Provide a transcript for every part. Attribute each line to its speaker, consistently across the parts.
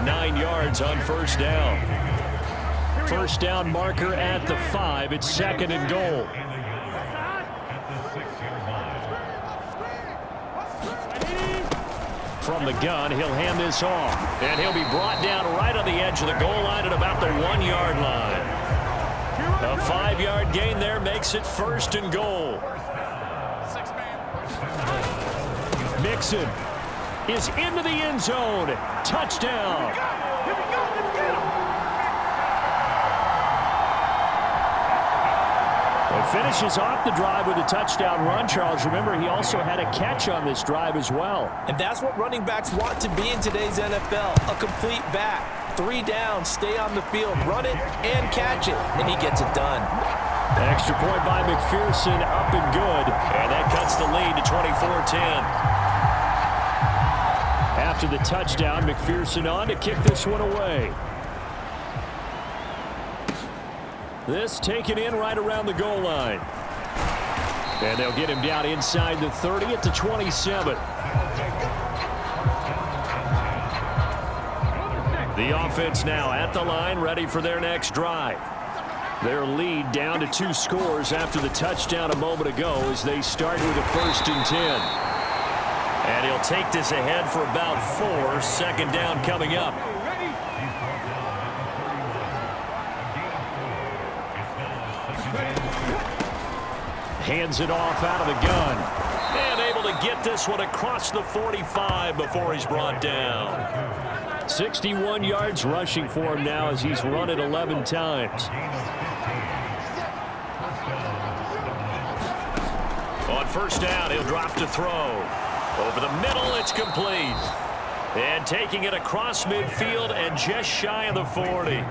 Speaker 1: 9 yards on first down. First down marker at the 5. It's 2nd and goal. From the gun, he'll hand this off. And he'll be brought down right on the edge of the goal line at about the 1-yard line. A 5-yard gain there makes it 1st and goal. Mixon is into the end zone. Touchdown. Finishes off the drive with a touchdown run. Charles, remember, he also had a catch on this drive as well.
Speaker 2: And that's what running backs want to be in today's NFL, a complete back. 3 down, stay on the field, run it, and catch it, and he gets it done.
Speaker 1: Extra point by McPherson, up and good, and that cuts the lead to 24-10. After the touchdown, McPherson on to kick this one away. This taken in right around the goal line. And they'll get him down inside the 30 at the 27. The offense now at the line, ready for their next drive. Their lead down to 2 scores after the touchdown a moment ago as they start with a 1st and 10. And he'll take this ahead for about 4. 2nd down coming up. Hands it off out of the gun. And able to get this one across the 45 before he's brought down. 61 yards rushing for him now as he's run it 11 times. On first down, he'll drop to throw. Over the middle, it's complete. And taking it across midfield and just shy of the 40.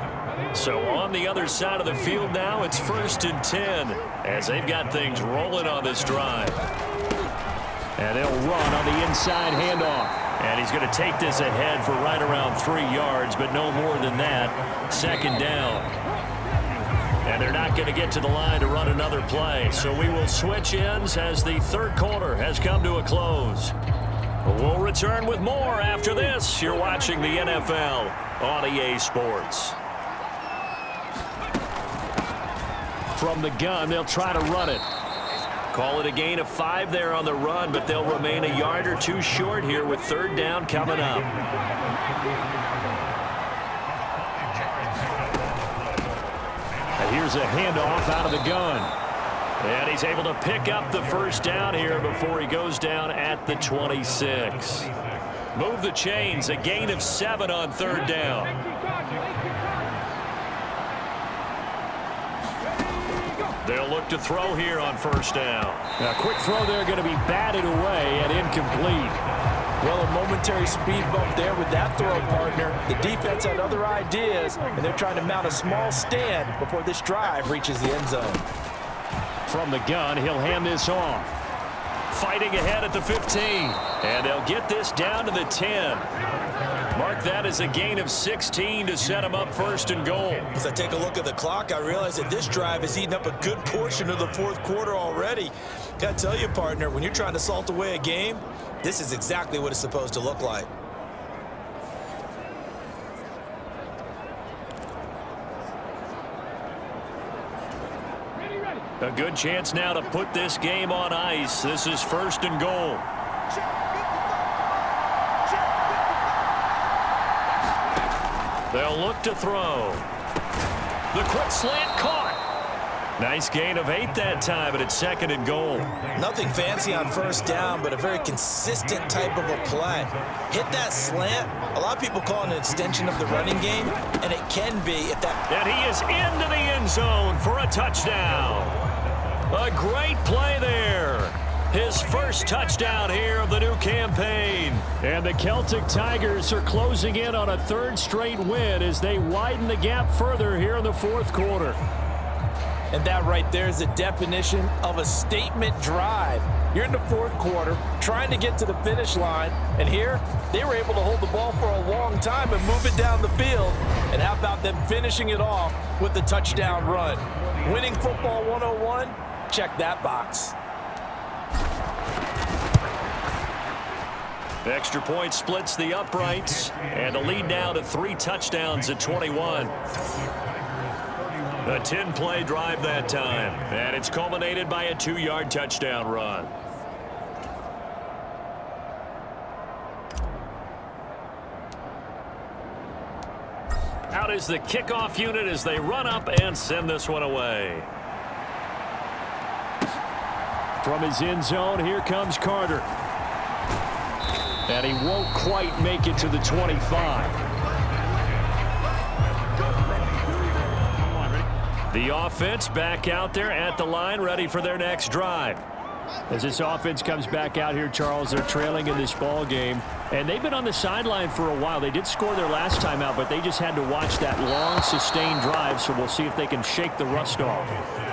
Speaker 1: So on the other side of the field now, it's 1st and 10 as they've got things rolling on this drive. And they'll run on the inside handoff. And he's going to take this ahead for right around 3 yards, but no more than that. 2nd down. And they're not going to get to the line to run another play. So we will switch ends as the 3rd quarter has come to a close. We'll return with more after this. You're watching the NFL on EA Sports. From the gun, they'll try to run it. Call it a gain of 5 there on the run, but they'll remain a yard or 2 short here with 3rd down coming up. And here's a handoff out of the gun. And he's able to pick up the 1st down here before he goes down at the 26. Move the chains, a gain of 7 on 3rd down. They'll look to throw here on 1st down. A quick throw there going to be batted away and incomplete.
Speaker 2: Well, a momentary speed bump there with that throw, partner. The defense had other ideas, and they're trying to mount a small stand before this drive reaches the end zone.
Speaker 1: From the gun, he'll hand this off. Fighting ahead at the 15. And they'll get this down to the 10. Mark that as a gain of 16 to set him up 1st and goal.
Speaker 3: As I take a look at the clock, I realize that this drive has eaten up a good portion of the 4th quarter already. Got to tell you, partner, when you're trying to salt away a game, this is exactly what it's supposed to look like.
Speaker 1: A good chance now to put this game on ice. This is 1st and goal. They'll look to throw. The quick slant caught. Nice gain of 8 that time, and it's 2nd and goal.
Speaker 3: Nothing fancy on 1st down, but a very consistent type of a play. Hit that slant. A lot of people call it an extension of the running game, and it can be if that.
Speaker 1: And he is into the end zone for a touchdown. A great play there. His 1st touchdown here of the new campaign. And the Celtic Tigers are closing in on a 3rd straight win as they widen the gap further here in the 4th quarter.
Speaker 2: And that right there is the definition of a statement drive. You're in the 4th quarter, trying to get to the finish line, and here they were able to hold the ball for a long time and move it down the field. And how about them finishing it off with the touchdown run? Winning football 101? Check that box.
Speaker 1: Extra point splits the uprights, and the lead now to 3 touchdowns at 21. A 10-play drive that time, and it's culminated by a 2-yard touchdown run. Out is the kickoff unit as they run up and send this one away. From his end zone, here comes Carter. And he won't quite make it to the 25. The offense back out there at the line, ready for their next drive. As this offense comes back out here, Charles, they're trailing in this ball game. And they've been on the sideline for a while. They did score their last time out, but they just had to watch that long, sustained drive, so we'll see if they can shake the rust off.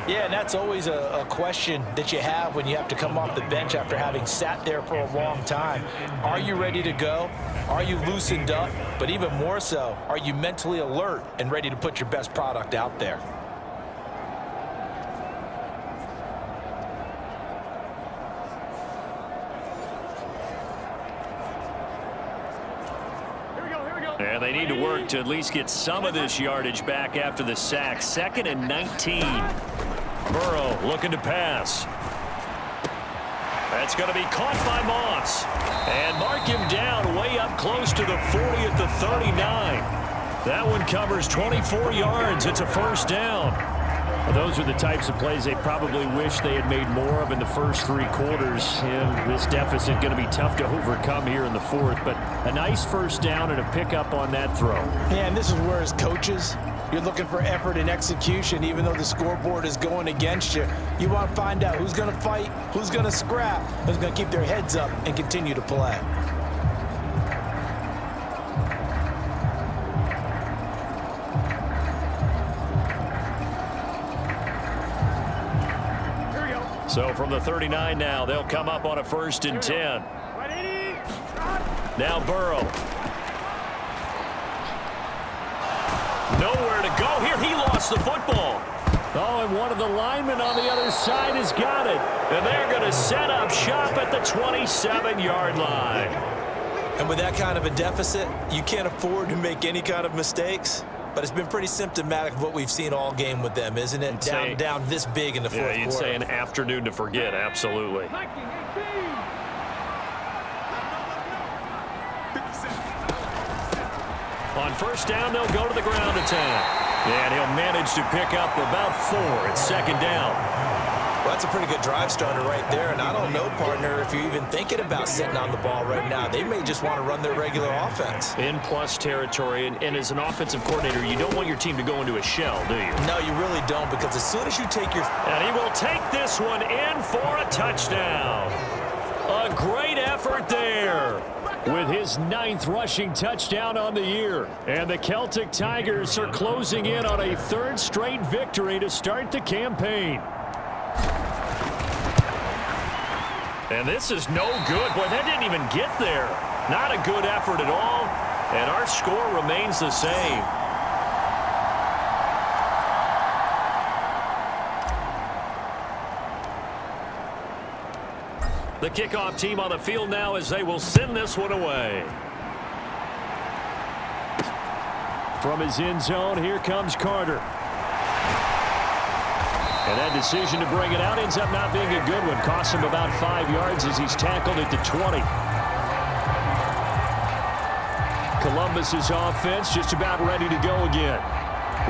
Speaker 2: Yeah, and that's always a question that you have when you have to come off the bench after having sat there for a long time. Are you ready to go? Are you loosened up? But even more so, are you mentally alert and ready to put your best product out there?
Speaker 1: And they need to work to at least get some of this yardage back after the sack. 2nd and 19. Burrow looking to pass. That's going to be caught by Moss. And mark him down way up close to the 40 at the 39. That one covers 24 yards. It's a first down. Well, those are the types of plays they probably wish they had made more of in the first 3 quarters. And this deficit going to be tough to overcome here in the 4th. But a nice first down and a pickup on that throw.
Speaker 2: Yeah, and this is where, as coaches, you're looking for effort and execution. Even though the scoreboard is going against you, you want to find out who's going to fight, who's going to scrap, who's going to keep their heads up and continue to play.
Speaker 1: So from the 39 now, they'll come up on a 1st and 10. Now Burrow. Nowhere to go here. He lost the football. Oh, and one of the linemen on the other side has got it. And they're going to set up shop at the 27-yard line.
Speaker 3: And with that kind of a deficit, you can't afford to make any kind of mistakes. But it's been pretty symptomatic of what we've seen all game with them, isn't it? Down this big in the 4th quarter.
Speaker 1: Yeah, you'd say an afternoon to forget, absolutely. On first down, they'll go to the ground attack. And he'll manage to pick up about 4. It's 2nd down.
Speaker 3: Well, that's a pretty good drive starter right there. And I don't know, partner, if you're even thinking about sitting on the ball right now. They may just want to run their regular offense.
Speaker 1: In plus territory. And as an offensive coordinator, you don't want your team to go into a shell, do you?
Speaker 3: No, you really don't, because as soon as you take your...
Speaker 1: And he will take this one in for a touchdown. A great effort there. With his 9th rushing touchdown on the year. And the Celtic Tigers are closing in on a 3rd straight victory to start the campaign. And this is no good. Boy, that didn't even get there. Not a good effort at all. And our score remains the same. The kickoff team on the field now as they will send this one away. From his end zone, here comes Carter. And that decision to bring it out ends up not being a good one. Costs him about 5 yards as he's tackled at the 20. Columbus's offense just about ready to go again.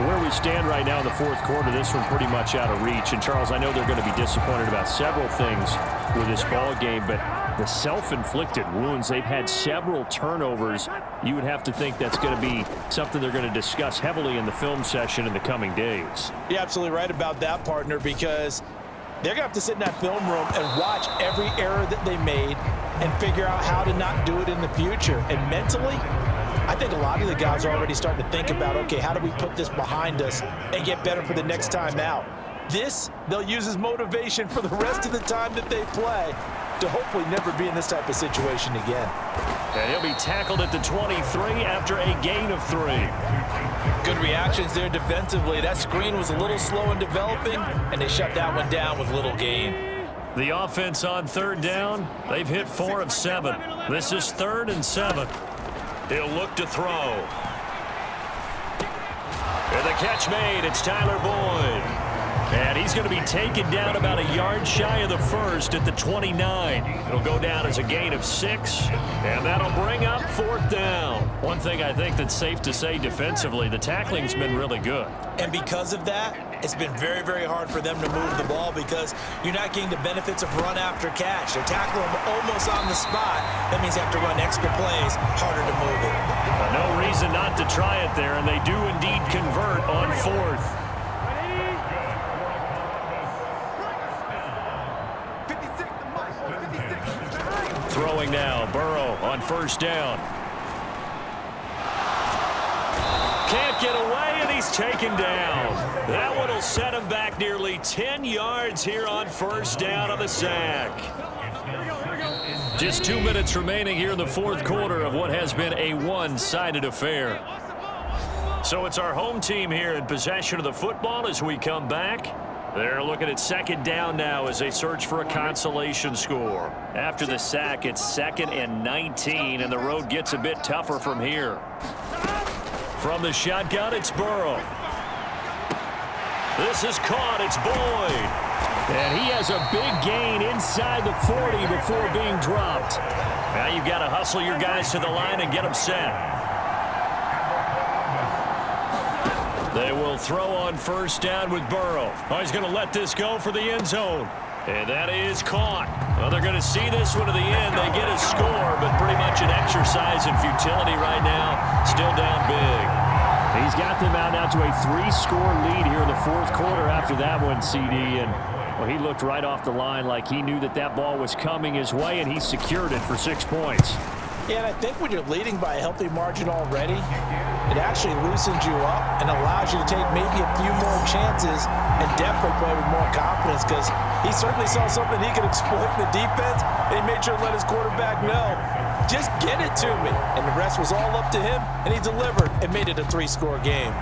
Speaker 1: Where we stand right now in the 4th quarter, this one pretty much out of reach. And, Charles, I know they're going to be disappointed about several things with this ball game, but the self-inflicted wounds, they've had several turnovers. You would have to think that's going to be something they're going to discuss heavily in the film session in the coming days.
Speaker 2: You're absolutely right about that, partner, because they're going to have to sit in that film room and watch every error that they made and figure out how to not do it in the future. And mentally, I think a lot of the guys are already starting to think about, okay, how do we put this behind us and get better for the next time out? This, they'll use as motivation for the rest of the time that they play to hopefully never be in this type of situation again.
Speaker 1: And he'll be tackled at the 23 after a gain of 3.
Speaker 2: Good reactions there defensively. That screen was a little slow in developing, and they shut that one down with little gain.
Speaker 1: The offense on third down, they've hit 4 of 7. This is 3rd and 7. He'll look to throw. And the catch made, it's Tyler Boyd. And he's going to be taken down about a yard shy of the first at the 29. It'll go down as a gain of 6, and that'll bring up 4th down. One thing I think that's safe to say defensively, the tackling's been really good.
Speaker 3: And because of that, it's been very, very hard for them to move the ball because you're not getting the benefits of run after catch. They're tackling them almost on the spot. That means they have to run extra plays, harder to move it.
Speaker 1: No reason not to try it there, and they do indeed convert on 4th. Throwing now, Burrow on 1st down. Can't get away, and he's taken down. That one will set him back nearly 10 yards here on 1st down on the sack. Just 2 minutes remaining here in the 4th quarter of what has been a one-sided affair. So it's our home team here in possession of the football as we come back. They're looking at 2nd down now as they search for a consolation score. After the sack, it's 2nd and 19, and the road gets a bit tougher from here. From the shotgun, it's Burrow. This is caught. It's Boyd. And he has a big gain inside the 40 before being dropped. Now you've got to hustle your guys to the line and get them set. They will throw on 1st down with Burrow. Oh, he's going to let this go for the end zone. And that is caught. Well, they're going to see this one to the end. They get a score, but pretty much an exercise in futility right now. Still down big. He's got them out now to a 3-score lead here in the 4th quarter after that one, CD. And well, he looked right off the line like he knew that that ball was coming his way, and he secured it for 6 points.
Speaker 2: Yeah, and I think when you're leading by a healthy margin already, it actually loosens you up and allows you to take maybe a few more chances and definitely play with more confidence because he certainly saw something he could exploit in the defense, and he made sure to let his quarterback know, just get it to me. And the rest was all up to him, and he delivered and made it a 3-score game.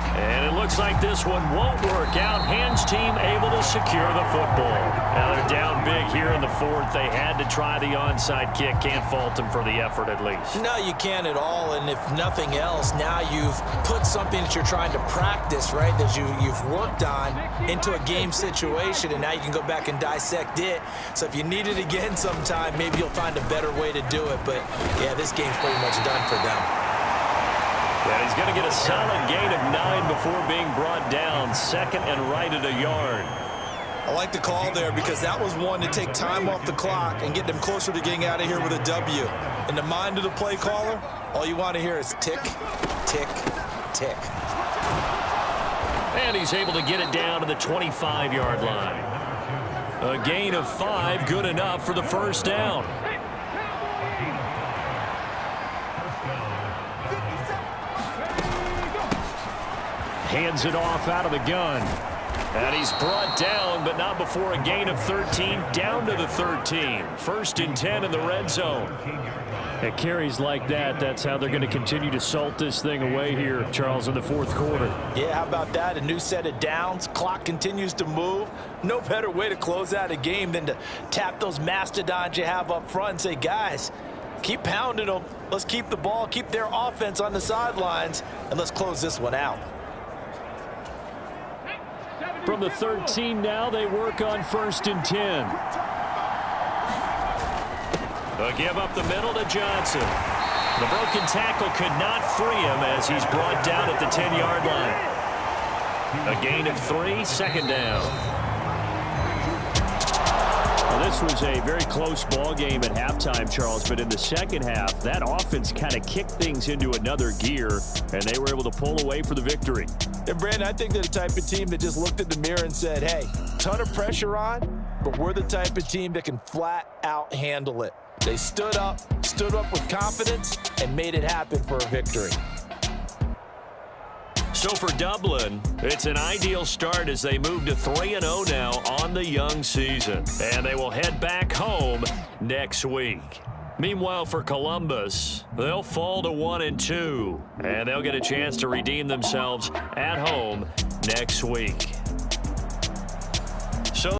Speaker 1: And it looks like this one won't work out. Hands team able to secure the football. Now they're down big here in the 4th. They had to try the onside kick. Can't fault them for the effort at least.
Speaker 3: No, you can't at all. And if nothing else, now you've put something that you're trying to practice, right, that you've worked on into a game situation, and now you can go back and dissect it. So if you need it again sometime, maybe you'll find a better way to do it. But, yeah, this game's pretty much done for them.
Speaker 1: Yeah, he's going to get a solid gain of 9 before being brought down. 2nd and right at a yard.
Speaker 3: I like the call there because that was one to take time off the clock and get them closer to getting out of here with a W. In the mind of the play caller, all you want to hear is tick, tick, tick.
Speaker 1: And he's able to get it down to the 25-yard line. A gain of 5, good enough for the 1st down. Hands it off out of the gun. And he's brought down, but not before a gain of 13, down to the 13. 1st and 10 in the red zone. At carries like that, that's how they're going to continue to salt this thing away here, Charles, in the 4th quarter.
Speaker 2: Yeah, how about that? A new set of downs. Clock continues to move. No better way to close out a game than to tap those mastodons you have up front and say, guys, keep pounding them. Let's keep the ball, keep their offense on the sidelines, and let's close this one out.
Speaker 1: From the 13 now, they work on 1st and 10. A give up the middle to Johnson. The broken tackle could not free him as he's brought down at the 10-yard line. A gain of 3, 2nd down. Well, this was a very close ball game at halftime, Charles, but in the second half, that offense kind of kicked things into another gear, and they were able to pull away for the victory.
Speaker 2: And Brandon, I think they're the type of team that just looked in the mirror and said, hey, ton of pressure on, but we're the type of team that can flat out handle it. They stood up with confidence, and made it happen for a victory.
Speaker 1: So for Dublin, it's an ideal start as they move to 3-0 now on the young season. And they will head back home next week. Meanwhile, for Columbus, they'll fall to 1-2, and they'll get a chance to redeem themselves at home next week.